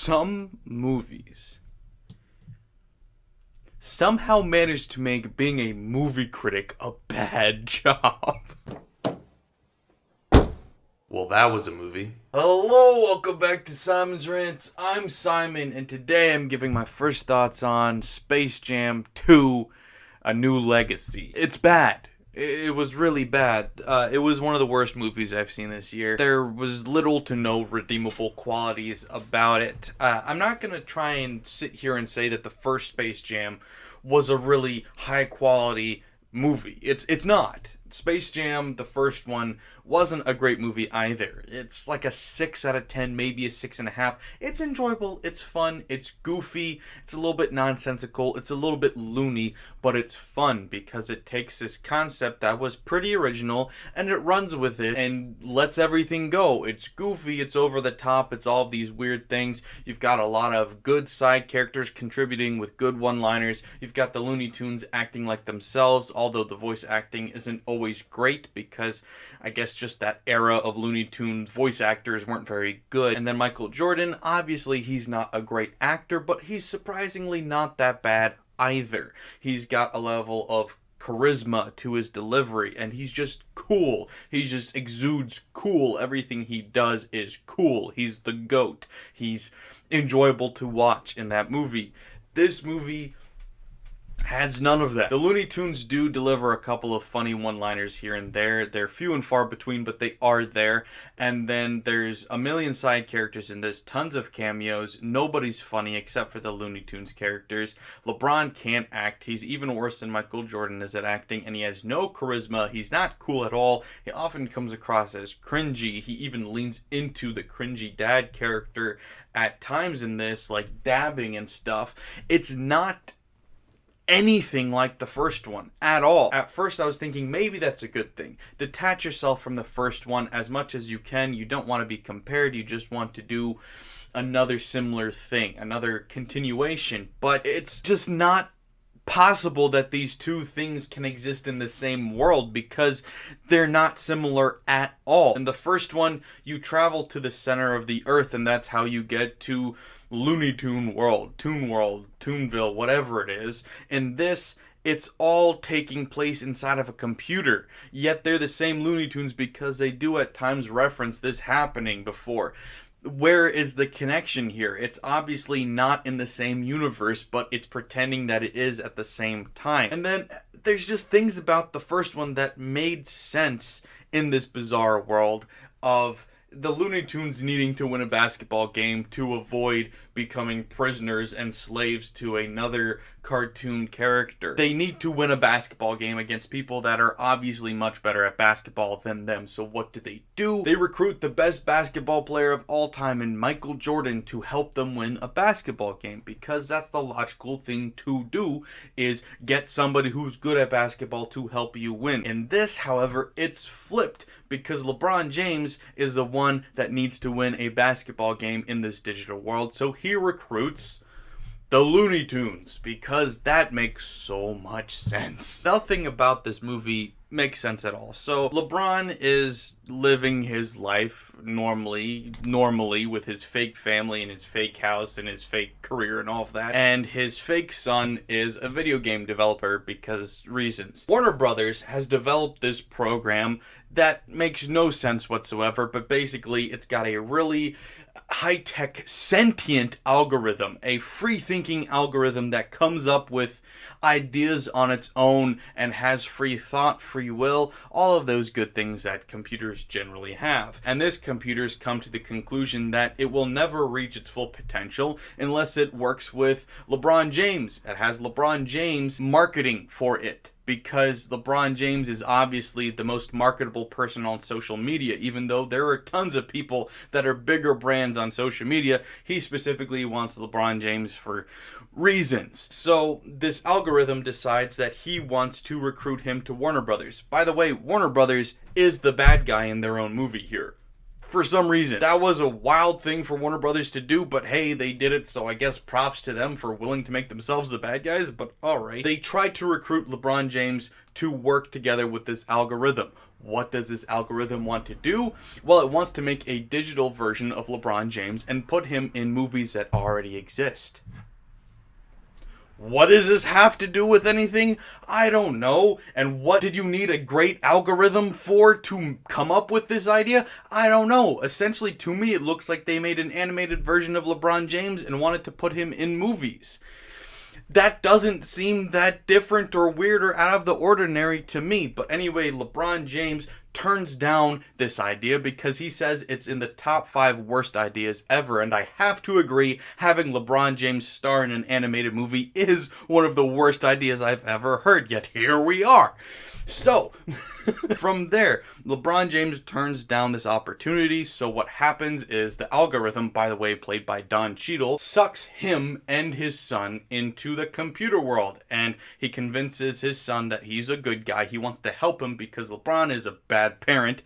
Some movies somehow manage to make being a movie critic a bad job. Well, that was a movie. Hello, welcome back to Simon's Rants. I'm Simon, and today I'm giving my first thoughts on Space Jam 2, A New Legacy. It's bad. It was really bad. It was one of the worst movies I've seen this year. There was little to no redeemable qualities about it. I'm not going to try and sit here and say that the first Space Jam was a really high quality movie. It's not. Space Jam, the first one, wasn't a great movie either. It's like a 6 out of 10, maybe a 6.5. It's enjoyable, it's fun, it's goofy, it's a little bit nonsensical, it's a little bit loony, but it's fun because it takes this concept that was pretty original and it runs with it and lets everything go. It's goofy, it's over the top, it's all of these weird things. You've got a lot of good side characters contributing with good one-liners. You've got the Looney Tunes acting like themselves, although the voice acting isn't always great because I guess just that era of Looney Tunes voice actors weren't very good. And then Michael Jordan, obviously he's not a great actor, but he's surprisingly not that bad either. He's got a level of charisma to his delivery and he's just cool. He just exudes cool. Everything he does is cool. He's the GOAT. He's enjoyable to watch in that movie. This movie has none of that. The Looney Tunes do deliver a couple of funny one-liners here and there. They're few and far between, but they are there. And then there's a million side characters in this, tons of cameos. Nobody's funny except for the Looney Tunes characters. LeBron can't act. He's even worse than Michael Jordan is at acting, and he has no charisma. He's not cool at all. He often comes across as cringy. He even leans into the cringy dad character at times in this, like dabbing and stuff. It's not anything like the first one at all. At first I was thinking maybe that's a good thing. Detach yourself from the first one as much as you can. You don't want to be compared. You just want to do another similar thing, another continuation. But it's just not possible that these two things can exist in the same world because they're not similar at all. In the first one, you travel to the center of the earth and that's how you get to Looney Tune World, Toonville, whatever it is. In this, it's all taking place inside of a computer, yet they're the same Looney Tunes because they do at times reference this happening before. Where is the connection here? It's obviously not in the same universe, but it's pretending that it is at the same time. And then there's just things about the first one that made sense in this bizarre world of the Looney Tunes needing to win a basketball game to avoid becoming prisoners and slaves to another cartoon character. They need to win a basketball game against people that are obviously much better at basketball than them. So what do? They recruit the best basketball player of all time in Michael Jordan to help them win a basketball game because that's the logical thing to do, is get somebody who's good at basketball to help you win. In this, however, it's flipped because LeBron James is the one that needs to win a basketball game in this digital world. So he recruits the Looney Tunes because that makes so much sense. Nothing about this movie makes sense at all. So LeBron is living his life normally with his fake family and his fake house and his fake career and all of that. And his fake son is a video game developer because reasons. Warner Brothers has developed this program that makes no sense whatsoever, but basically it's got a really high-tech sentient algorithm, a free-thinking algorithm that comes up with ideas on its own and has free thought, free will, all of those good things that computers generally have. And this computer's come to the conclusion that it will never reach its full potential unless it works with LeBron James. It has LeBron James marketing for it, because LeBron James is obviously the most marketable person on social media. Even though there are tons of people that are bigger brands on social media, he specifically wants LeBron James for reasons. So this algorithm decides that he wants to recruit him to Warner Brothers. By the way, Warner Brothers is the bad guy in their own movie here. for some reason. That was a wild thing for Warner Brothers to do, but hey, they did it, so I guess props to them for willing to make themselves the bad guys, but alright. They tried to recruit LeBron James to work together with this algorithm. What does this algorithm want to do? Well, it wants to make a digital version of LeBron James and put him in movies that already exist. What does this have to do with anything? I don't know. And what did you need a great algorithm for to come up with this idea? I don't know. Essentially, to me, it looks like they made an animated version of LeBron James and wanted to put him in movies. That doesn't seem that different or weird or out of the ordinary to me. But anyway, LeBron James turns down this idea because he says it's in the top 5 worst ideas ever. And I have to agree, having LeBron James star in an animated movie is one of the worst ideas I've ever heard. Yet here we are. So, from there, LeBron James turns down this opportunity. So what happens is the algorithm, by the way, played by Don Cheadle, sucks him and his son into the computer world. And he convinces his son that he's a good guy. He wants to help him because LeBron is a bad parent.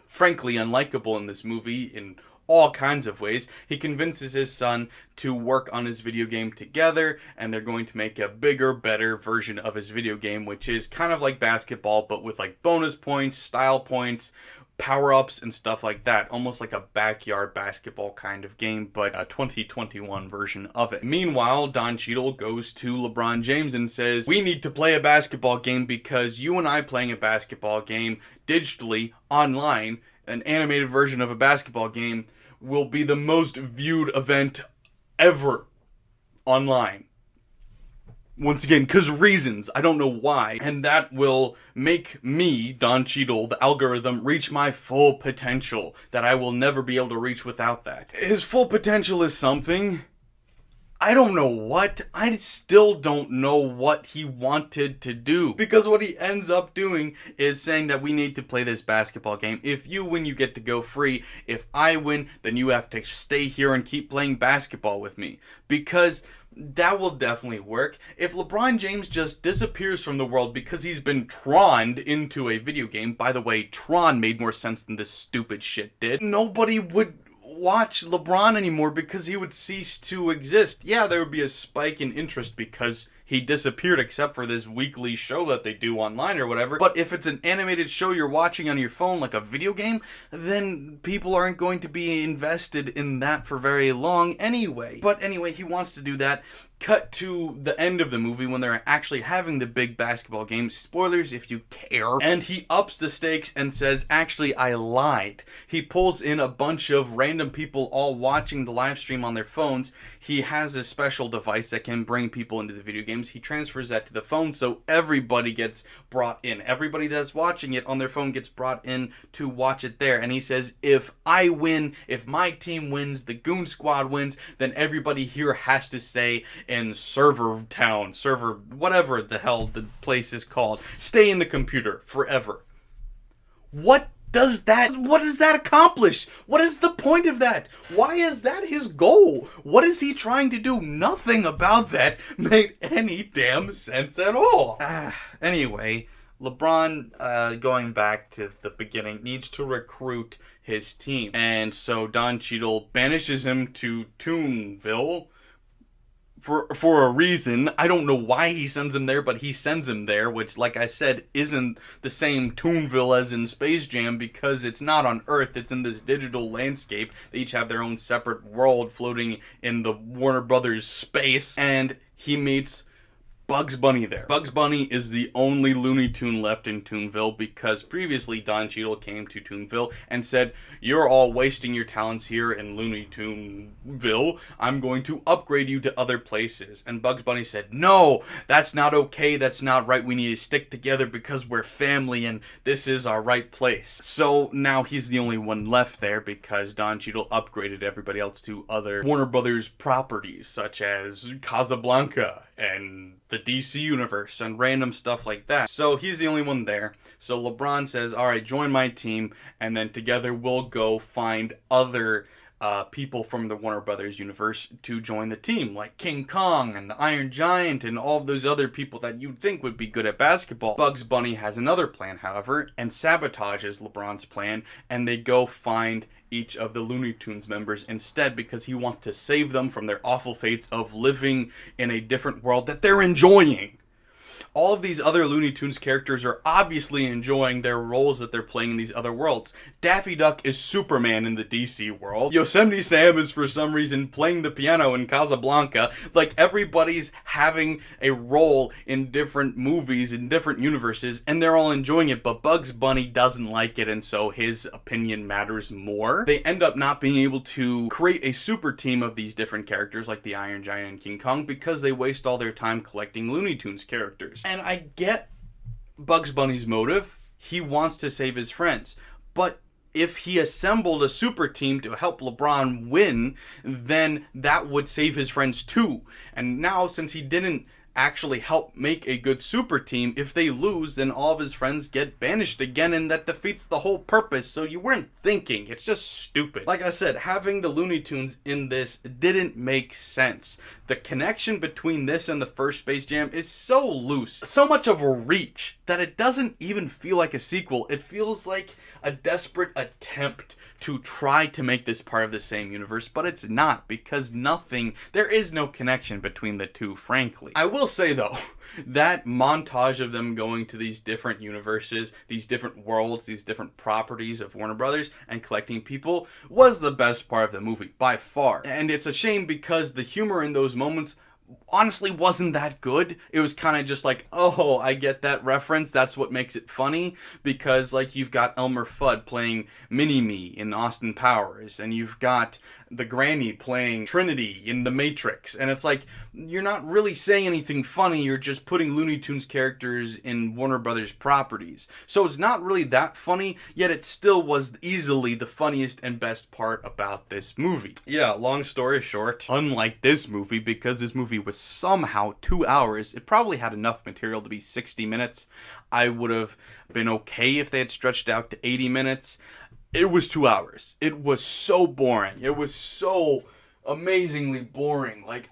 Frankly, unlikable in this movie in all kinds of ways. He convinces his son to work on his video game together, and they're going to make a bigger, better version of his video game, which is kind of like basketball, but with like bonus points, style points, power-ups, and stuff like that. Almost like a backyard basketball kind of game, but a 2021 version of it. Meanwhile, Don Cheadle goes to LeBron James and says, we need to play a basketball game because you and I playing a basketball game digitally, online, an animated version of a basketball game, will be the most viewed event ever online. Once again, because reasons. I don't know why. And that will make me, Don Cheadle, the algorithm, reach my full potential that I will never be able to reach without that. His full potential is something. I don't know what. I still don't know what he wanted to do. Because what he ends up doing is saying that we need to play this basketball game. If you win, you get to go free. If I win, then you have to stay here and keep playing basketball with me. Because that will definitely work. If LeBron James just disappears from the world because he's been troned into a video game. By the way, Tron made more sense than this stupid shit did. Nobody would watch LeBron anymore because he would cease to exist. Yeah, there would be a spike in interest because he disappeared except for this weekly show that they do online or whatever. But if it's an animated show you're watching on your phone like a video game, then people aren't going to be invested in that for very long anyway. But anyway, he wants to do that. Cut to the end of the movie when they're actually having the big basketball game. Spoilers if you care. And he ups the stakes and says, actually, I lied. He pulls in a bunch of random people all watching the live stream on their phones. He has a special device that can bring people into the video games. He transfers that to the phone so everybody gets brought in. Everybody that's watching it on their phone gets brought in to watch it there. And he says, if I win, if my team wins, the Goon Squad wins, then everybody here has to stay in server town, server, whatever the hell the place is called. Stay in the computer forever. What does that accomplish? What is the point of that? Why is that his goal? What is he trying to do? Nothing about that made any damn sense at all. Anyway, LeBron, going back to the beginning, needs to recruit his team. And so Don Cheadle banishes him to Toonville for a reason. I don't know why he sends him there, but he sends him there, which, like I said, isn't the same Toonville as in Space Jam because it's not on Earth. It's in this digital landscape. They each have their own separate world floating in the Warner Brothers space, and he meets Bugs Bunny there. Bugs Bunny is the only Looney Tune left in Toonville because previously Don Cheadle came to Toonville and said, you're all wasting your talents here in Looney Tuneville. I'm going to upgrade you to other places. And Bugs Bunny said, no, that's not okay. That's not right. We need to stick together because we're family and this is our right place. So now he's the only one left there because Don Cheadle upgraded everybody else to other Warner Brothers properties such as Casablanca and the DC universe and random stuff like that. So he's the only one there. So LeBron says, all right, join my team, and then together we'll go find other people from the Warner Brothers universe to join the team, like King Kong and the Iron Giant and all of those other people that you'd think would be good at basketball. Bugs Bunny has another plan, however, and sabotages LeBron's plan, and they go find each of the Looney Tunes members instead, because he wants to save them from their awful fates of living in a different world that they're enjoying. All of these other Looney Tunes characters are obviously enjoying their roles that they're playing in these other worlds. Daffy Duck is Superman in the DC world. Yosemite Sam is for some reason playing the piano in Casablanca. Like, everybody's having a role in different movies, in different universes, and they're all enjoying it, but Bugs Bunny doesn't like it, and so his opinion matters more. They end up not being able to create a super team of these different characters, like the Iron Giant and King Kong, because they waste all their time collecting Looney Tunes characters. And I get Bugs Bunny's motive. He wants to save his friends. But if he assembled a super team to help LeBron win, then that would save his friends too. And now, since he didn't actually help make a good super team, if they lose, then all of his friends get banished again, and that defeats the whole purpose. So you weren't thinking. It's just stupid. Like I said, having the Looney Tunes in this didn't make sense. The connection between this and the first Space Jam is so loose, so much of a reach, that it doesn't even feel like a sequel. It feels like a desperate attempt to try to make this part of the same universe, but it's not, because there is no connection between the two, frankly. I will say, though, that montage of them going to these different universes, these different worlds, these different properties of Warner Brothers, and collecting people was the best part of the movie, by far. And it's a shame, because the humor in those moments honestly wasn't that good. It was kind of just like, oh, I get that reference, that's what makes it funny, because like you've got Elmer Fudd playing Mini-Me in Austin Powers, and you've got the granny playing Trinity in The Matrix, and it's like, you're not really saying anything funny, you're just putting Looney Tunes characters in Warner Brothers properties. So it's not really that funny, yet it still was easily the funniest and best part about this movie. Yeah, long story short, unlike this movie, because this movie was somehow 2 hours, it probably had enough material to be 60 minutes. I would have been okay if they had stretched out to 80 minutes. It was 2 hours. It was so boring. It was so amazingly boring. Like,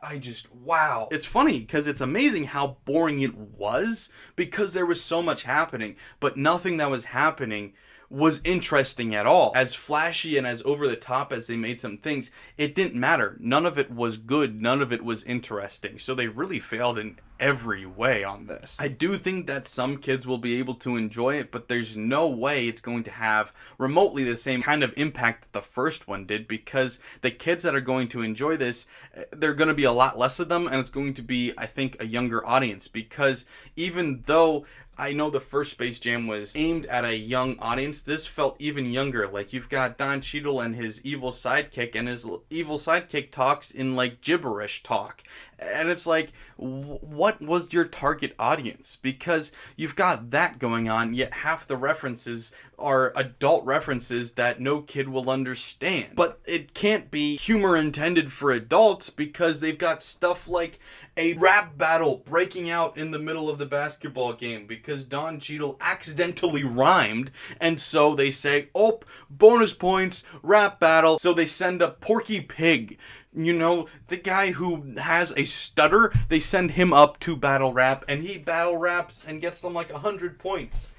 wow. It's funny, because it's amazing how boring it was, because there was so much happening, but nothing that was happening was interesting at all. As flashy and as over the top as they made some things, it didn't matter. None of it was good. None of it was interesting. So they really failed in every way on this. I do think that some kids will be able to enjoy it, but there's no way it's going to have remotely the same kind of impact that the first one did, because the kids that are going to enjoy this, they're going to be a lot less of them, and it's going to be, I think, a younger audience, because even though I know the first Space Jam was aimed at a young audience, this felt even younger. Like, you've got Don Cheadle and his evil sidekick, and his evil sidekick talks in like gibberish talk. And it's like, what was your target audience? Because you've got that going on, yet half the references are adult references that no kid will understand. But it can't be humor intended for adults, because they've got stuff like a rap battle breaking out in the middle of the basketball game because Don Cheadle accidentally rhymed, and so they say, oh, bonus points, rap battle. So they send up Porky Pig, you know, the guy who has a stutter, they send him up to battle rap, and he battle raps and gets them like 100 points.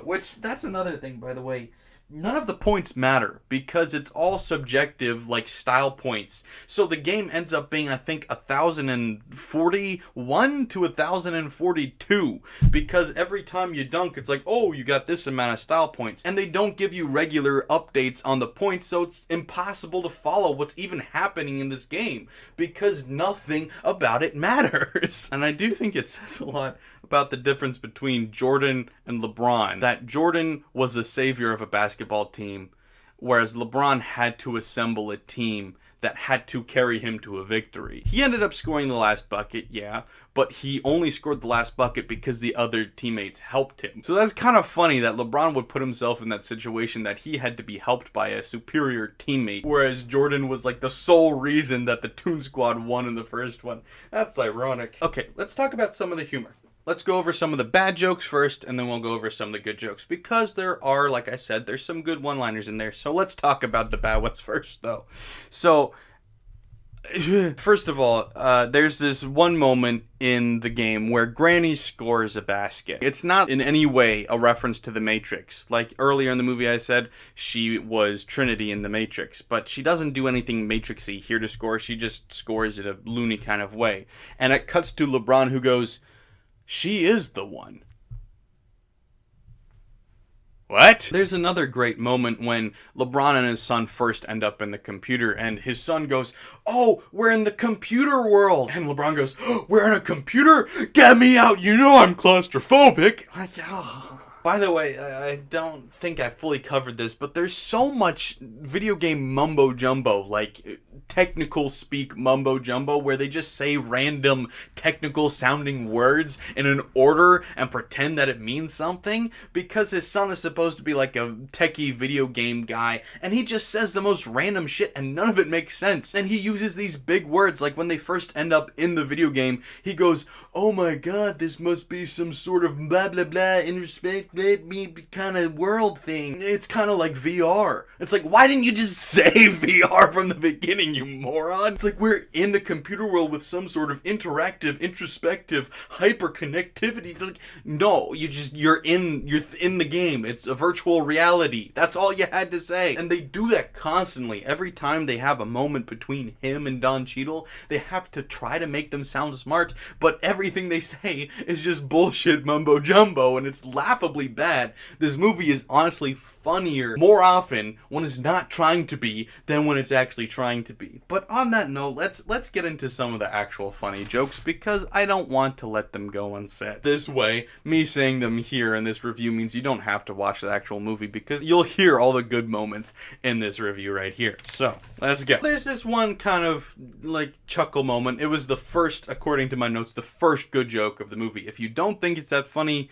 Which, that's another thing, by the way. None of the points matter, because it's all subjective, like style points. So the game ends up being, I think, 1,041 to 1,042, because every time you dunk, it's like, oh, you got this amount of style points. And they don't give you regular updates on the points, so it's impossible to follow what's even happening in this game, because nothing about it matters. And I do think it says a lot about the difference between Jordan and LeBron, that Jordan was the savior of a basketball team, whereas LeBron had to assemble a team that had to carry him to a victory. He ended up scoring the last bucket, yeah, but he only scored the last bucket because the other teammates helped him. So that's kind of funny that LeBron would put himself in that situation that he had to be helped by a superior teammate, whereas Jordan was like the sole reason that the Toon Squad won in the first one. That's ironic. Okay, let's talk about some of the humor. Let's go over some of the bad jokes first, and then we'll go over some of the good jokes, because there are, like I said, there's some good one-liners in there. So let's talk about the bad ones first, though. So First of all, there's this one moment in the game where Granny scores a basket. It's not in any way a reference to the Matrix. Like earlier in the movie I said she was Trinity in the Matrix, but she doesn't do anything Matrixy here to score. She just scores in a loony kind of way. And it cuts to LeBron, who goes, "She is the one." What? There's another great moment when LeBron and his son first end up in the computer, and his son goes, "Oh, we're in the computer world." And LeBron goes, "Oh, we're in a computer? Get me out, you know I'm claustrophobic." Like, oh. By the way, I don't think I fully covered this, but there's so much video game mumbo jumbo, like technical speak mumbo jumbo, where they just say random technical sounding words in an order and pretend that it means something, because his son is supposed to be like a techie video game guy, and he just says the most random shit and none of it makes sense. And he uses these big words, like when they first end up in the video game, he goes, "Oh my god, this must be some sort of blah blah blah in respect me kind of world thing. It's kind of like VR." It's like, why didn't you just say VR from the beginning, you moron? It's like we're in the computer world with some sort of interactive, introspective, hyper connectivity. Like, no, you're in the game. It's a virtual reality. That's all you had to say. And they do that constantly. Every time they have a moment between him and Don Cheadle, they have to try to make them sound smart, but everything they say is just bullshit mumbo jumbo, and it's laughably bad. This movie is honestly funnier more often when it's not trying to be than when it's actually trying to be. But on that note, let's get into some of the actual funny jokes, because I don't want to let them go unsaid. This way, me saying them here in this review means you don't have to watch the actual movie, because you'll hear all the good moments in this review right here. So, let's go. There's this one kind of like chuckle moment. It was the first, according to my notes, the first good joke of the movie. If you don't think it's that funny,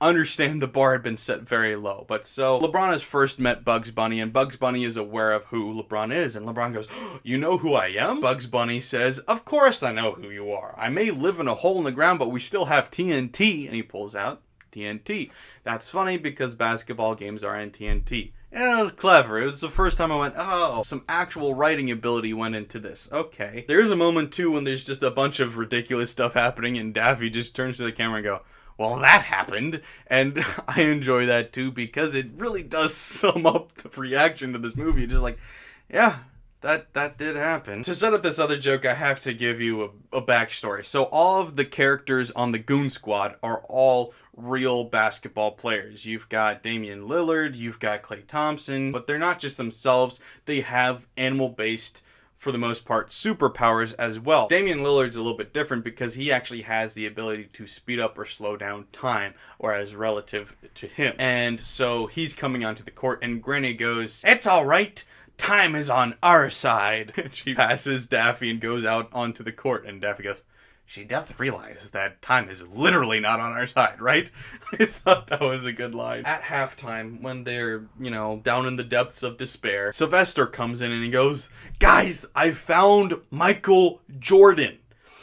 understand the bar had been set very low. But so LeBron has first met Bugs Bunny, and Bugs Bunny is aware of who LeBron is, and LeBron goes, "Oh, you know who I am?" Bugs Bunny says, "Of course I know who you are. I may live in a hole in the ground, but we still have TNT." And he pulls out TNT. That's funny because basketball games are in TNT. And it was clever. It was the first time I went, oh, some actual writing ability went into this. Okay. There's a moment too when there's just a bunch of ridiculous stuff happening, and Daffy just turns to the camera and go, "Well, that happened." And I enjoy that too, because it really does sum up the reaction to this movie. Just like, yeah, that did happen. To set up this other joke, I have to give you a backstory. So all of the characters on the Goon Squad are all real basketball players. You've got Damian Lillard, you've got Klay Thompson, but they're not just themselves. They have animal-based, for the most part, superpowers as well. Damian Lillard's a little bit different because he actually has the ability to speed up or slow down time, whereas relative to him. And so he's coming onto the court, and Granny goes, "It's all right. Time is on our side." And she passes Daffy and goes out onto the court, and Daffy goes, "She does realize that time is literally not on our side, right?" I thought that was a good line. At halftime, when they're, down in the depths of despair, Sylvester comes in and he goes, "Guys, I found Michael Jordan.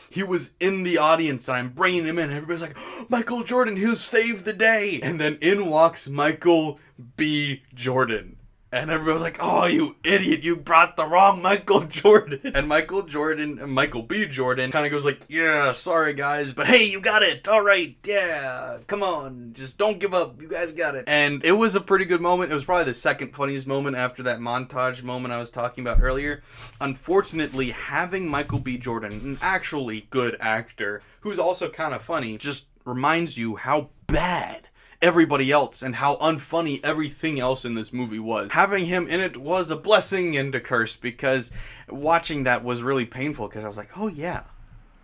He was in the audience and I'm bringing him in." Everybody's like, "Oh, Michael Jordan, he'll save the day." And then in walks Michael B. Jordan. And everybody was like, "Oh, you idiot, you brought the wrong Michael Jordan." And Michael B. Jordan kind of goes like, "Yeah, sorry guys, but hey, you got it. All right, yeah, come on, just don't give up. You guys got it." And it was a pretty good moment. It was probably the second funniest moment after that montage moment I was talking about earlier. Unfortunately, having Michael B. Jordan, an actually good actor, who's also kind of funny, just reminds you how bad everybody else and how unfunny everything else in this movie was. Having him in it was a blessing and a curse, because watching that was really painful, because I was like, oh yeah,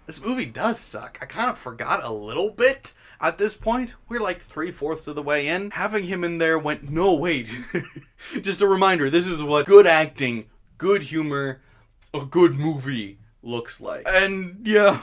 this movie does suck. I kind of forgot a little bit at this point. We're like 3/4 of the way in. Having him in there went, no wait, just a reminder, this is what good acting, good humor, a good movie looks like. And yeah,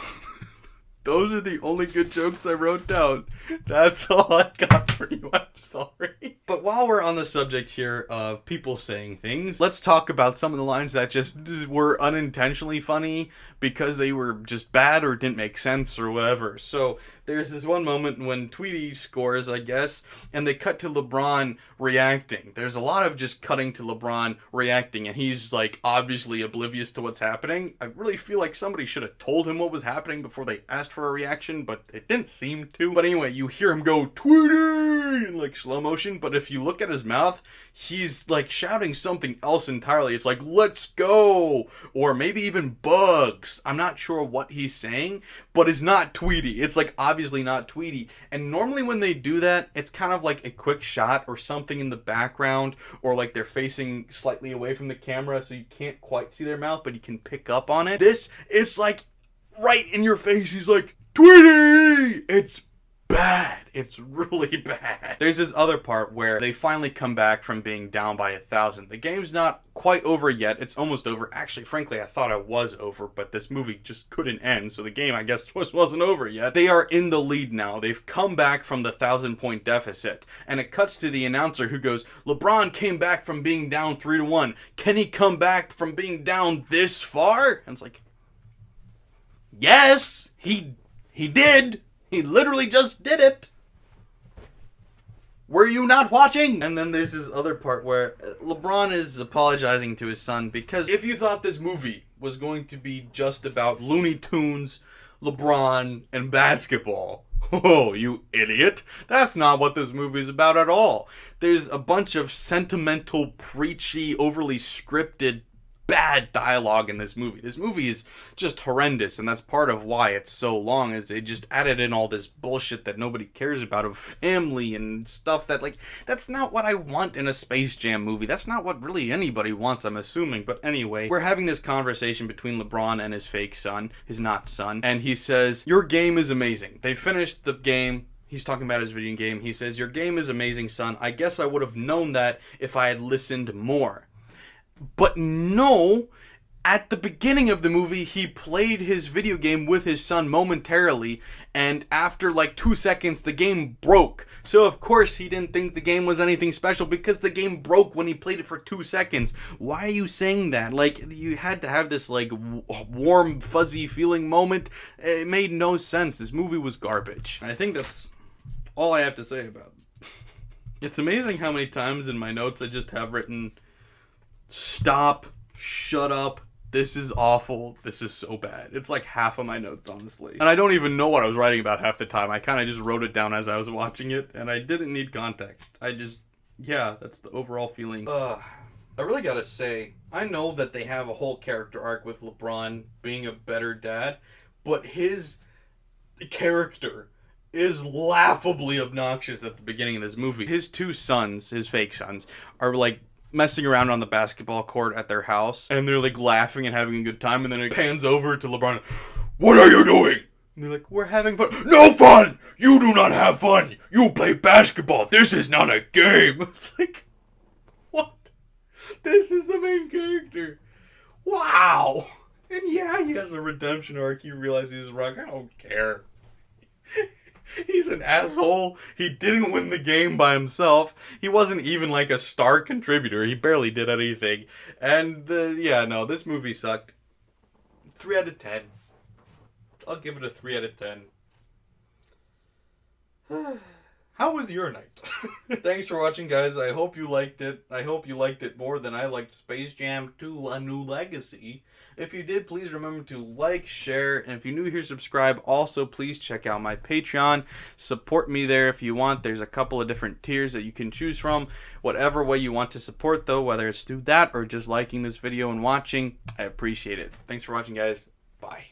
those are the only good jokes I wrote down. That's all I got for you. I'm sorry. But while we're on the subject here of people saying things, let's talk about some of the lines that just were unintentionally funny because they were just bad or didn't make sense or whatever. So there's this one moment when Tweety scores, I guess, and they cut to LeBron reacting. There's a lot of just cutting to LeBron reacting, and he's like obviously oblivious to what's happening. I really feel like somebody should have told him what was happening before they asked for a reaction, but it didn't seem to. But anyway, you hear him go, Tweety, in like slow motion, but if you look at his mouth, he's like shouting something else entirely. It's like, let's go, or maybe even bugs. I'm not sure what he's saying, but it's not Tweety. It's like obviously not Tweety. And normally when they do that, it's kind of like a quick shot or something in the background, or like they're facing slightly away from the camera so you can't quite see their mouth, but you can pick up on it. This, it's like right in your face. He's like, Tweety! It's bad. It's really bad. There's this other part where they finally come back from being down by 1,000. The game's not quite over yet. It's almost over. Actually, frankly, I thought it was over, but this movie just couldn't end, so the game, I guess, wasn't over yet. They are in the lead now. They've come back from the 1,000-point deficit, and it cuts to the announcer who goes, LeBron came back from being down 3-1. Can he come back from being down this far? And it's like, yes, he did. He literally just did it. Were you not watching? And then there's this other part where LeBron is apologizing to his son because if you thought this movie was going to be just about Looney Tunes, LeBron, and basketball, oh, you idiot. That's not what this movie is about at all. There's a bunch of sentimental, preachy, overly scripted bad dialogue in this movie. This movie is just horrendous, and that's part of why it's so long, is they just added in all this bullshit that nobody cares about, of family and stuff that, like, that's not what I want in a Space Jam movie. That's not what really anybody wants, I'm assuming. But anyway, we're having this conversation between LeBron and his fake son, his not son, and he says, your game is amazing. They finished the game. He's talking about his video game. He says, your game is amazing, son. I guess I would have known that if I had listened more. But no, at the beginning of the movie, he played his video game with his son momentarily, and after like 2 seconds, the game broke. So of course he didn't think the game was anything special because the game broke when he played it for 2 seconds. Why are you saying that? Like, you had to have this like warm, fuzzy feeling moment. It made no sense. This movie was garbage. I think that's all I have to say about it. It's amazing how many times in my notes I just have written, stop, shut up, this is awful, this is so bad. It's like half of my notes, honestly. And I don't even know what I was writing about half the time. I kind of just wrote it down as I was watching it, and I didn't need context. Yeah, that's the overall feeling. I really gotta say, I know that they have a whole character arc with LeBron being a better dad, but his character is laughably obnoxious at the beginning of this movie. His two sons, his fake sons, are like messing around on the basketball court at their house, and they're like laughing and having a good time, and then it pans over to LeBron. What are you doing? And they're like, we're having fun. No fun! You do not have fun! You play basketball! This is not a game! It's like, what? This is the main character. Wow! And yeah, he has a redemption arc. He realizes he's wrong. I don't care. He's an asshole. He didn't win the game by himself. He wasn't even like a star contributor. He barely did anything. And yeah, no, this movie sucked. 3 out of 10. I'll give it a 3 out of 10. How was your night? Thanks for watching, guys. I hope you liked it. I hope you liked it more than I liked Space Jam 2: A New Legacy. If you did, please remember to like, share, and if you're new here, subscribe. Also, please check out my Patreon. Support me there if you want. There's a couple of different tiers that you can choose from. Whatever way you want to support, though, whether it's through that or just liking this video and watching, I appreciate it. Thanks for watching, guys. Bye.